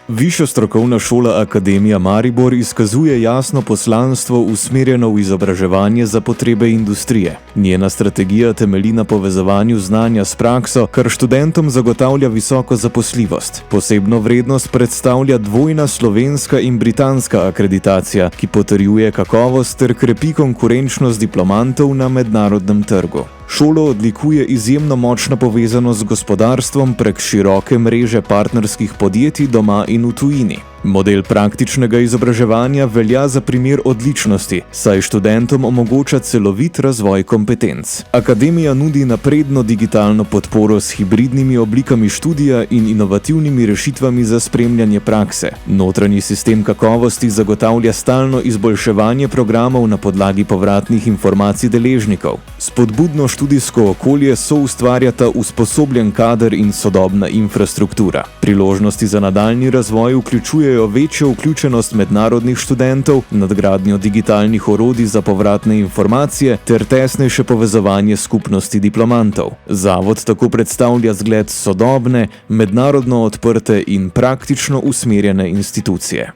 Višja strokovna šola Akademija Maribor izkazuje jasno poslanstvo usmerjeno v izobraževanje za potrebe industrije. Njena strategija temelji na povezovanju znanja s prakso, kar študentom zagotavlja visoko zaposljivost. Posebno vrednost predstavlja dvojna slovenska in britanska akreditacija, ki potrjuje kakovost ter krepi konkurenčnost diplomantov na mednarodnem trgu. Šolo odlikuje izjemno močna povezanost z gospodarstvom prek široke mreže partnerskih podjetij doma in v tujini. Model praktičnega izobraževanja velja za primer odličnosti, saj študentom omogoča celovit razvoj kompetenc. Akademija nudi napredno digitalno podporo s hibridnimi oblikami študija in inovativnimi rešitvami za spremljanje prakse. Notranji sistem kakovosti zagotavlja stalno izboljševanje programov na podlagi povratnih informacij deležnikov. Spodbudno študijsko okolje soustvarjata usposobljen kader in sodobna infrastruktura. Priložnosti za nadaljnji razvoj vključujejo večjo vključenost mednarodnih študentov, nadgradnjo digitalnih orodij za povratne informacije ter tesnejše povezovanje skupnosti diplomantov. Zavod tako predstavlja zgled sodobne, mednarodno odprte in praktično usmerjene institucije.